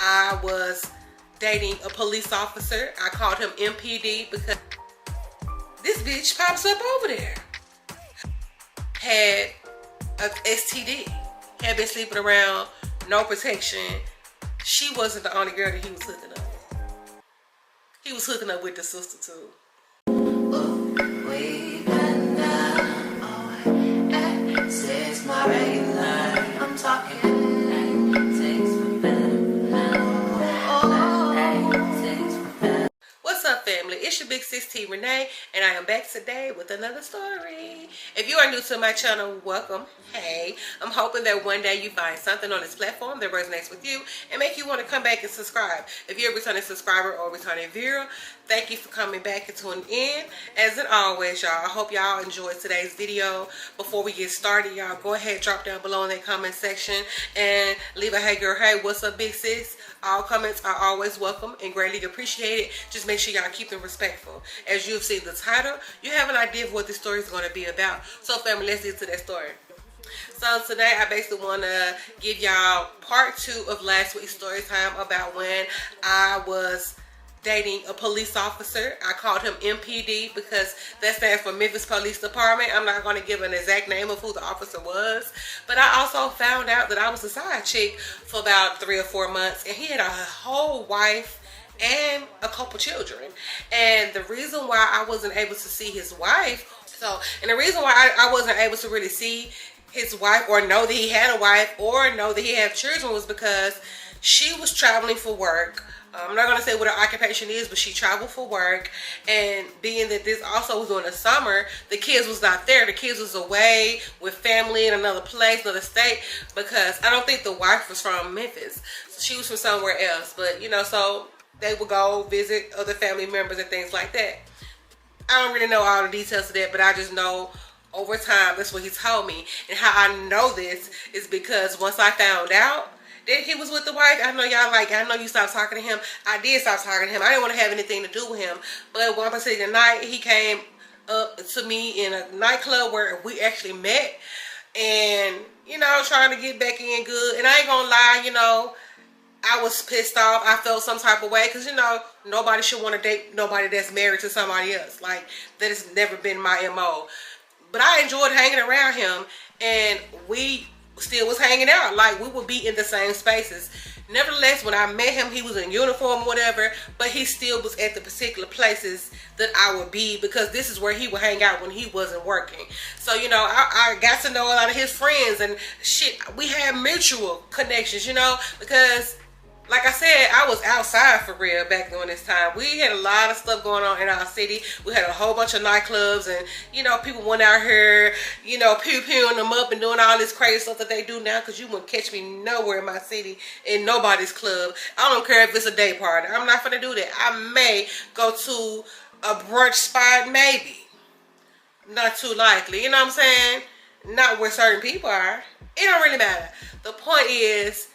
I was dating a police officer. I called him MPD because this bitch pops up over there. Had a STD. Had been sleeping around, no protection. She wasn't the only girl that he was hooking up with. He was hooking up with the sister too. I'm talking. What's up, family? It's your Big 16 Renee, and I am back today with another story. If you are new to my channel, welcome. Hey, I'm hoping that one day you find something on this platform that resonates with you and make you want to come back and subscribe. If you're a returning subscriber or returning viewer, thank you for coming back and tuning in. As always, y'all, I hope y'all enjoyed today's video. Before we get started, y'all, go ahead, drop down below in that comment section and leave a hey girl, hey, what's up, big sis? All comments are always welcome and greatly appreciated. Just make sure y'all keep them respectful. As you've seen the title, you have an idea of what this story is going to be about. So, family, let's get to that story. So today I basically want to give y'all part 2 of last week's story time about when I was dating a police officer. I called him MPD because that stands for Memphis Police Department. I'm not going to give an exact name of who the officer was, but I also found out that I was a side chick for about 3 or 4 months, and he had a whole wife and a couple children. And the reason why I wasn't able to see his wife, and the reason why I wasn't able to really see his wife or know that he had a wife or know that he had children was because she was traveling for work. I'm not going to say what her occupation is, but she traveled for work. And being that this also was during the summer, the kids was not there. The kids was away with family in another place, another state, because I don't think the wife was from Memphis. She was from somewhere else. But, you know, so they would go visit other family members and things like that. I don't really know all the details of that, but I just know over time, that's what he told me. And how I know this is because once I found out that he was with the wife, I know y'all I know you stopped talking to him. I did stop talking to him. I didn't want to have anything to do with him. But one particular night, he came up to me in a nightclub where we actually met. And, you know, trying to get back in good. And I ain't gonna lie, you know, I was pissed off. I felt some type of way because, you know, nobody should want to date nobody that's married to somebody else. Like, that has never been my MO. But I enjoyed hanging around him, and we still was hanging out. Like, we would be in the same spaces. Nevertheless, when I met him, he was in uniform or whatever, but he still was at the particular places that I would be because this is where he would hang out when he wasn't working. So, you know, I got to know a lot of his friends and shit. We had mutual connections, you know, because like I said, I was outside for real back during this time. We had a lot of stuff going on in our city. We had a whole bunch of nightclubs and, you know, people went out here, you know, pew-pewing them up and doing all this crazy stuff that they do now, because you wouldn't catch me nowhere in my city in nobody's club. I don't care if it's a day party. I'm not going to do that. I may go to a brunch spot, maybe. Not too likely. You know what I'm saying? Not where certain people are. It don't really matter. The point is,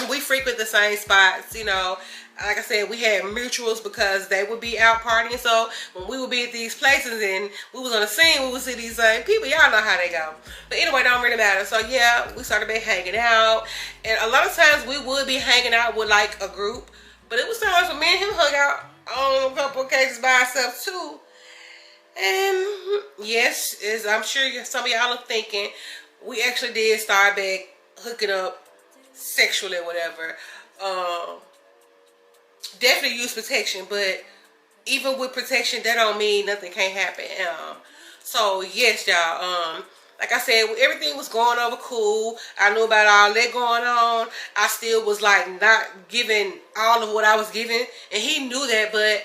we frequent the same spots, you know. Like I said, we had mutuals because they would be out partying. So when we would be at these places and we was on the scene, we would see these same people. Y'all know how they go. But anyway, it don't really matter. So yeah, we started back hanging out. And a lot of times we would be hanging out with like a group. But it was times when me and him hung out on a couple of occasions by ourselves too. And yes, as I'm sure some of y'all are thinking, we actually did start back hooking up sexually or whatever. Definitely use protection, but even with protection, that don't mean nothing can't happen. So yes, y'all, like I said, everything was going over cool. I knew about all that going on. I still was like not giving all of what I was giving, and he knew that, but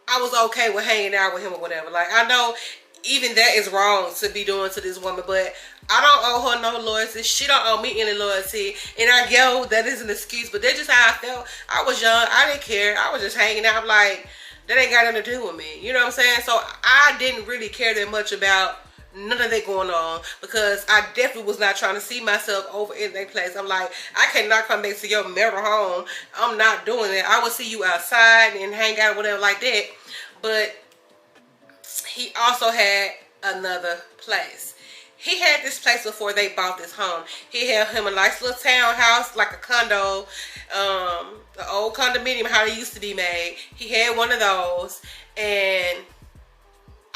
I was okay with hanging out with him or whatever. Like, I know even that is wrong to be doing to this woman, but I don't owe her no loyalty. She don't owe me any loyalty. And I know that is an excuse, but that's just how I felt. I was young. I didn't care. I was just hanging out. Like, that ain't got nothing to do with me. You know what I'm saying? So I didn't really care that much about none of that going on, because I definitely was not trying to see myself over in that place. I'm like, I cannot come back to your marital home. I'm not doing that. I will see you outside and hang out or whatever like that. But he also had another place. he had this place before they bought this home. He had him a nice little townhouse, like a condo, the old condominium, how they used to be made. He had one of those, and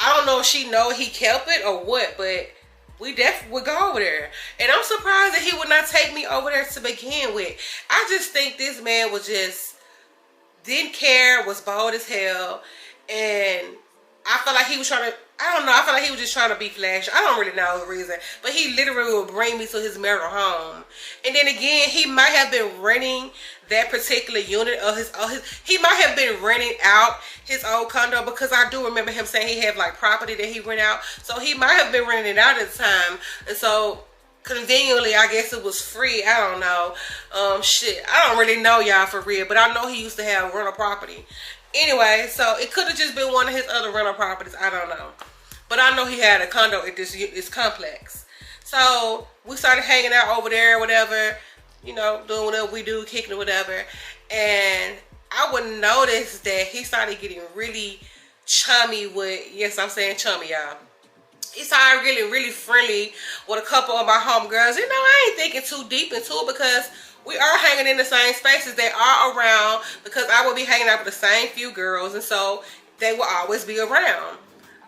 I don't know if she know he kept it or what, but we definitely would go over there. And I'm surprised that he would not take me over there to begin with. I just think this man was just, didn't care, was bold as hell, and I feel like he was trying to, I don't know, I feel like he was just trying to be flashy. I don't really know the reason, but he literally would bring me to his marital home. And then again, he might have been renting that particular unit of his he might have been renting out his old condo, because I do remember him saying he had like property that he rent out. So he might have been renting it out at the time. And so conveniently, I guess it was free. I don't know. Shit, I don't really know, y'all, for real, but I know he used to have rental property. Anyway, so it could have just been one of his other rental properties. I don't know. But I know he had a condo at this complex. So we started hanging out over there, whatever, you know, doing whatever we do, kicking or whatever. And I would notice that he started getting really chummy with, yes, I'm saying chummy, y'all. He started getting really friendly with a couple of my homegirls. You know, I ain't thinking too deep into it, because we are hanging in the same spaces. They are around, because I will be hanging out with the same few girls, and so they will always be around.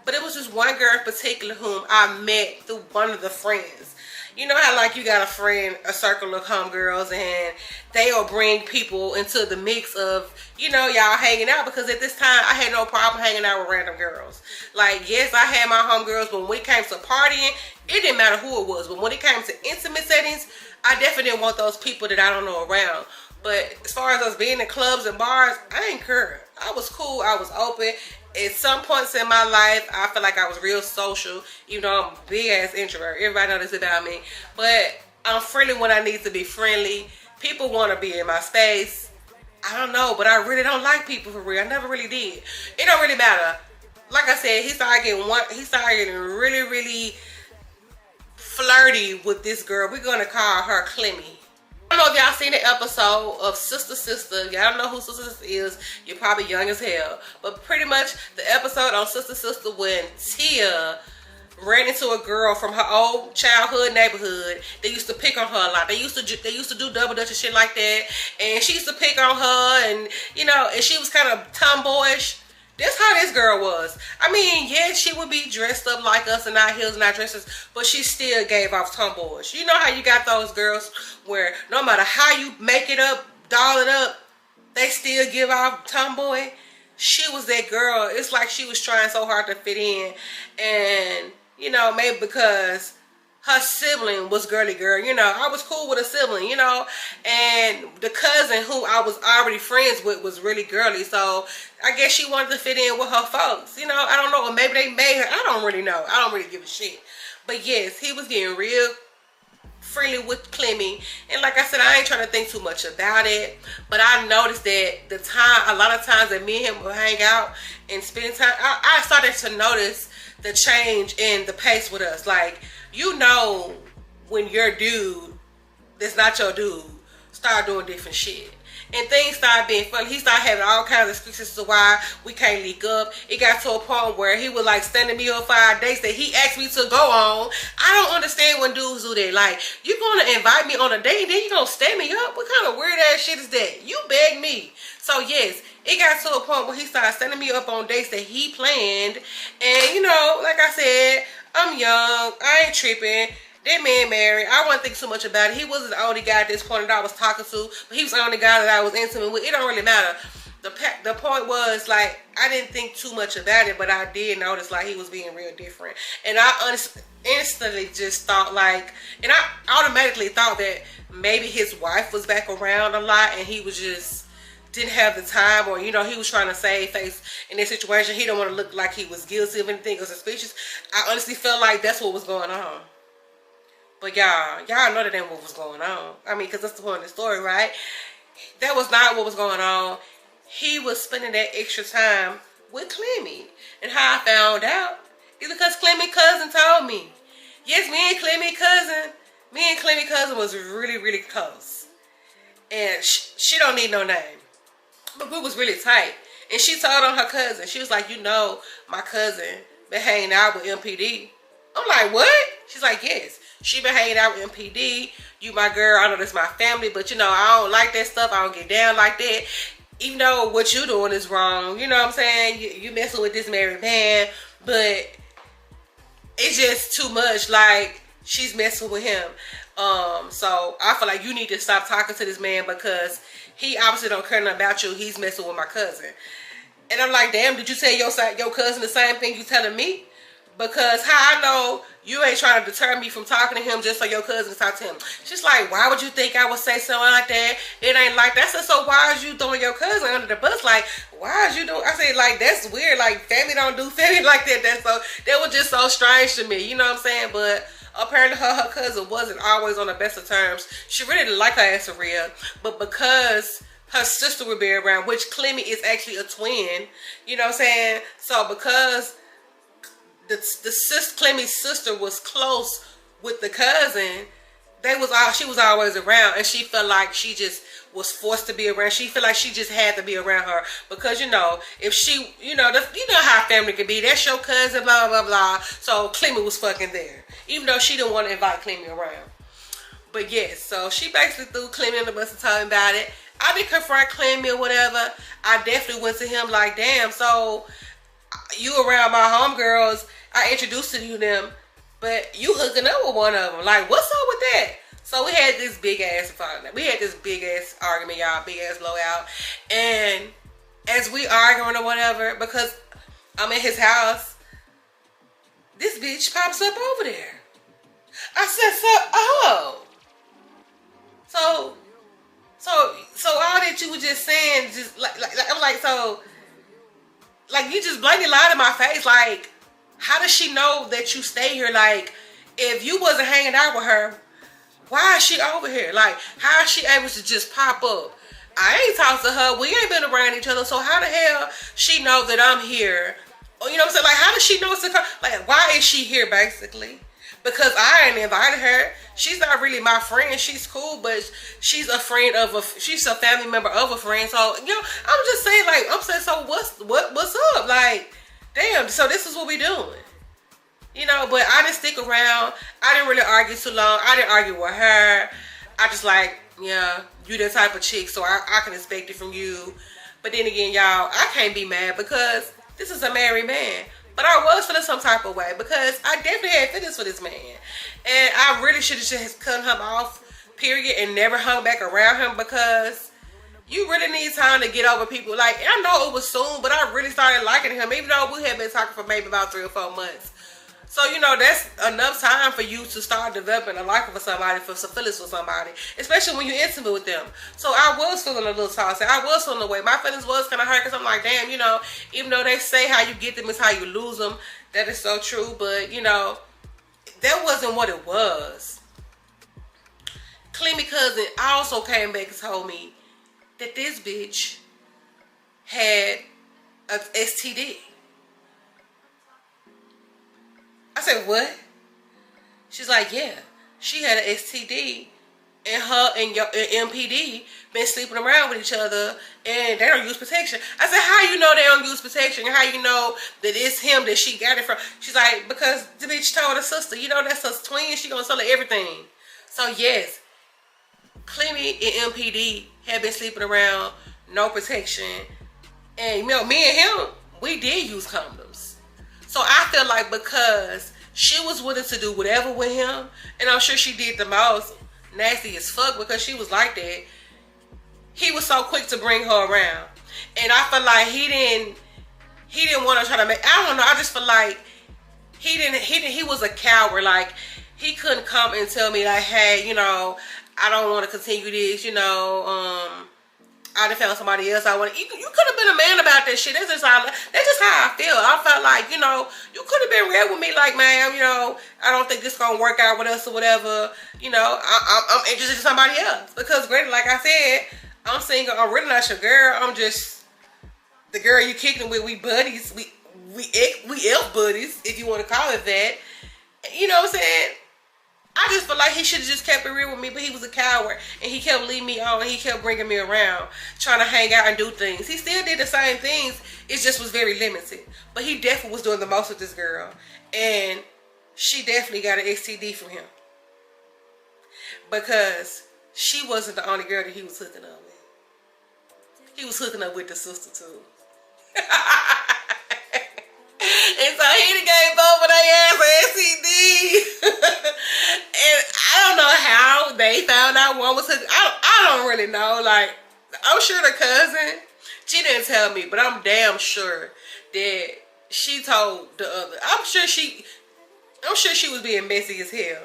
But it was just one girl in particular whom I met through one of the friends. You know how like you got a friend, a circle of homegirls, and they'll bring people into the mix of, you know, y'all hanging out, because at this time I had no problem hanging out with random girls. Like, yes, I had my homegirls, but when it came to partying, it didn't matter who it was. But when it came to intimate settings, I definitely didn't want those people that I don't know around. But as far as us being in clubs and bars, I ain't care. I was cool. I was open. At some points in my life, I feel like I was real social. You know, I'm a big-ass introvert. Everybody knows this about me. But I'm friendly when I need to be friendly. People want to be in my space. I don't know, but I really don't like people for real. I never really did. It don't really matter. Like I said, he started getting really, really flirty with this girl. We're going to call her Clemmy. I don't know if y'all seen the episode of Sister Sister. Y'all don't know who Sister Sister is. You're probably young as hell. But pretty much the episode on Sister Sister when Tia ran into a girl from her old childhood neighborhood. They used to pick on her a lot. They used to do double dutch and shit like that. And she used to pick on her, and you know, and she was kind of tomboyish. That's how this girl was. I mean, yeah, she would be dressed up like us in our heels and our dresses, but she still gave off tomboyish. You know how you got those girls where no matter how you make it up, doll it up, they still give off tomboy? She was that girl. It's like she was trying so hard to fit in. And, you know, maybe because her sibling was girly girl. You know, I was cool with a sibling, you know. And the cousin who I was already friends with was really girly. So I guess she wanted to fit in with her folks. You know, I don't know. Or maybe they made her. I don't really know. I don't really give a shit. But yes, he was getting real friendly with Clemmy. And like I said, I ain't trying to think too much about it. But I noticed that a lot of times that me and him would hang out and spend time, I started to notice the change in the pace with us. Like, you know, when your dude that's not your dude start doing different shit. And things started being funny. He started having all kinds of excuses to why we can't link up. It got to a point where he was like standing me up for our dates that he asked me to go on. I don't understand when dudes do that. Like, you gonna invite me on a date and then you gonna stand me up? What kind of weird ass shit is that? You begged me. So yes, it got to a point where he started standing me up on dates that he planned. And you know, like I said, I'm young. I ain't tripping. That man married. I wasn't thinking so much about it. He wasn't the only guy at this point that I was talking to, but he was the only guy that I was intimate with. It don't really matter. The point was, like, I didn't think too much about it, but I did notice, like, he was being real different. And I instantly just thought, like, and I automatically thought that maybe his wife was back around a lot and he was just didn't have the time, or, you know, he was trying to save face in this situation. He didn't want to look like he was guilty of anything or suspicious. I honestly felt like that's what was going on. But y'all know that ain't what was going on. I mean, because that's the point of the story, right? That was not what was going on. He was spending that extra time with Clemmy. And how I found out is because Clemmy cousin told me. Yes, me and Clemmy cousin was really, really close. And she don't need no name. But we was really tight. And she told on her cousin. She was like, you know, my cousin been hanging out with MPD. I'm like, what? She's like, yes. She been hanging out with MPD. You my girl. I know that's my family, but you know, I don't like that stuff. I don't get down like that. Even though what you doing is wrong. You know what I'm saying? You messing with this married man, but it's just too much. Like, she's messing with him. So I feel like you need to stop talking to this man because he obviously don't care nothing about you. He's messing with my cousin. And I'm like, damn, did you tell your cousin the same thing you telling me? Because how I know you ain't trying to deter me from talking to him just so your cousin can talk to him. She's like, why would you think I would say something like that? It ain't like that. So why is you throwing your cousin under the bus? Like, why is you doing? I said, like, that's weird. Like, family don't do family like that. That was just so strange to me. You know what I'm saying? But apparently her cousin wasn't always on the best of terms. She really didn't like her ass for real. But because her sister would be around, which Clemmy is actually a twin, you know what I'm saying? So because Clemmy's sister was close with the cousin, she was always around, and she felt like she just was forced to be around. She felt like she just had to be around her because, you know, if she, you know how family can be. That's your cousin, blah blah blah. So Clemmy was fucking there, even though she didn't want to invite Clemmy around. But yes, so she basically threw Clemmy in the bus and told him about it. I didn't confront Clemmy or whatever. I definitely went to him like, damn, so you around my homegirls, I introduced to you them, but you hooking up with one of them. Like, what's up with that? So we had this big ass argument, y'all, big ass blowout. And as we arguing or whatever, because I'm in his house, this bitch pops up over there. I said, So all that you were just saying, just like I'm like, so, like, you just blatantly lied in my face. Like, how does she know that you stay here? Like, if you wasn't hanging out with her, why is she over here? Like, how is she able to just pop up? I ain't talked to her. We ain't been around each other. So how the hell she know that I'm here? Or, you know what I'm saying? Like, how does she know it's a car? Like, why is she here, basically? Because I ain't invited her. She's not really my friend. She's cool, but she's a friend of she's a family member of a friend. So, you know, I'm just saying, like, I'm saying, so what's up? Like, damn, so this is what we doing. You know, but I didn't stick around. I didn't really argue too long. I didn't argue with her. I just like, yeah, you that type of chick, so I can expect it from you. But then again, y'all, I can't be mad because this is a married man. But I was feeling some type of way because I definitely had feelings for this man. And I really should have just cut him off, period, and never hung back around him because you really need time to get over people. Like, I know it was soon, but I really started liking him, even though we had been talking for maybe about 3 or 4 months. So, you know, that's enough time for you to start developing a liking for somebody, for some feelings for somebody, especially when you're intimate with them. So I was feeling a little tossy. I was feeling away. My feelings was kind of hurt because I'm like, damn, you know, even though they say how you get them is how you lose them, that is so true. But, you know, that wasn't what it was. Clemmy cousin also came back and told me that this bitch had a STD. I said, what? She's like, yeah. She had an STD, and her and your MPD been sleeping around with each other, and they don't use protection. I said, how you know they don't use protection? How you know that it's him that she got it from? She's like, because the bitch told her sister, you know that's her twin, she gonna tell her everything. So yes, Clemmy and MPD have been sleeping around, no protection. And you know, me and him, we did use condoms. So I feel like because she was willing to do whatever with him, and I'm sure she did the most nasty as fuck because she was like that, he was so quick to bring her around. And I feel like he didn't want to try to make, I don't know, I just feel like he was a coward. Like, he couldn't come and tell me like, hey, you know, I don't want to continue this, you know, I done found somebody else I want. You could have been a man about that shit. That's just how I feel. I felt like, you know, you could have been real with me, like, man, you know, I don't think this gonna work out with us or whatever. You know, I'm interested in somebody else because, granted, like I said, I'm single. I'm really not your girl. I'm just the girl you kicking with. We buddies. We elf buddies, if you want to call it that. You know what I'm saying? I just feel like he should have just kept it real with me, but he was a coward, and he kept leading me on, and he kept bringing me around, trying to hang out and do things. He still did the same things, it just was very limited, but he definitely was doing the most with this girl, and she definitely got an STD from him. Because she wasn't the only girl that he was hooking up with. He was hooking up with the sister too. And so he gave both of their ass an STD. And I don't know how they found out one was hooking. I don't really know. Like, I'm sure the cousin, she didn't tell me, but I'm damn sure that she told the other. I'm sure she was being messy as hell.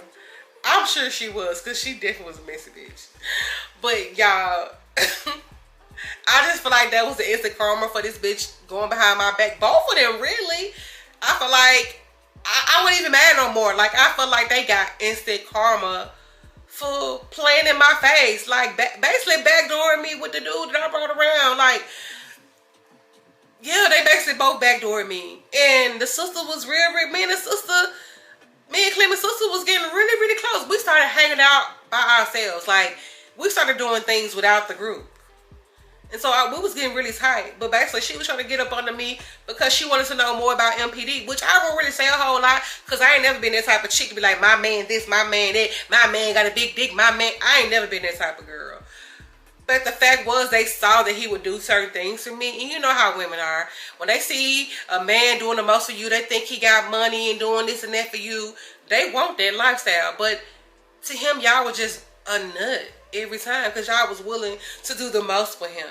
I'm sure she was, because she definitely was a messy bitch. But y'all, I just feel like that was the instant karma for this bitch going behind my back. Both of them, really. I feel like I wasn't even mad no more. Like, I feel like they got instant karma for playing in my face. Like, basically backdooring me with the dude that I brought around. Like, yeah, they basically both backdoored me. And the sister was real. Me and Clement's sister was getting really, really close. We started hanging out by ourselves. Like, we started doing things without the group. And so we was getting really tight. But basically, she was trying to get up under me because she wanted to know more about MPD, which I won't really say a whole lot, because I ain't never been that type of chick to be like, my man this, my man that, my man got a big dick, my man. I ain't never been that type of girl. But the fact was, they saw that he would do certain things for me. And you know how women are. When they see a man doing the most for you, they think he got money and doing this and that for you. They want that lifestyle. But to him, y'all was just a nut every time, because y'all was willing to do the most for him.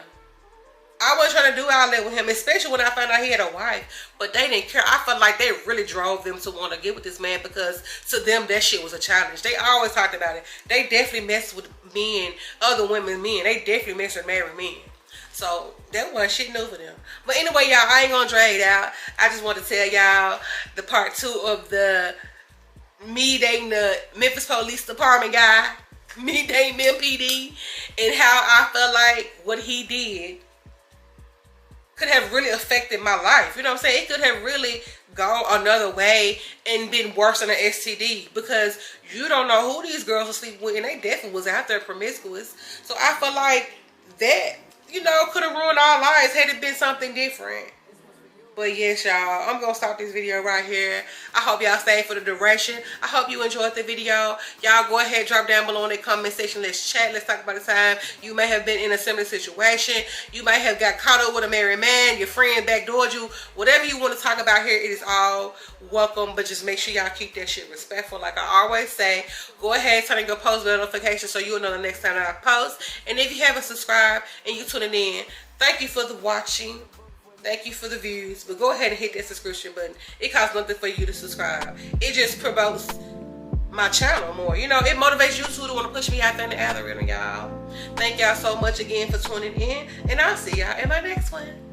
I wasn't trying to do all that with him, especially when I found out he had a wife. But they didn't care. I felt like they really drove them to want to get with this man, because to them, that shit was a challenge. They always talked about it. They definitely messed with men, other women, men. They definitely messed with married men. So that wasn't shit new for them. But anyway, y'all, I ain't gonna drag it out. I just want to tell y'all the part 2 of the me dating the Memphis Police Department guy, me dating MPD, and how I felt like what he did could have really affected my life. You know what I'm saying? It could have really gone another way and been worse than an STD, because you don't know who these girls are sleeping with, and they definitely was out there promiscuous. So I feel like that, you know, could have ruined our lives had it been something different. But yes, y'all, I'm going to stop this video right here. I hope y'all stayed for the duration. I hope you enjoyed the video. Y'all go ahead, drop down below in the comment section. Let's chat. Let's talk about the time you may have been in a similar situation. You might have got caught up with a married man. Your friend backdoored you. Whatever you want to talk about here, it is all welcome. But just make sure y'all keep that shit respectful. Like I always say, go ahead, turn on your post notifications so you'll know the next time I post. And if you haven't subscribed and you tuning in, thank you for the watching. Thank you for the views, but go ahead and hit that subscription button. It costs nothing for you to subscribe. It just promotes my channel more. You know, it motivates YouTube to want to push me out there in the algorithm, y'all. Thank y'all so much again for tuning in, and I'll see y'all in my next one.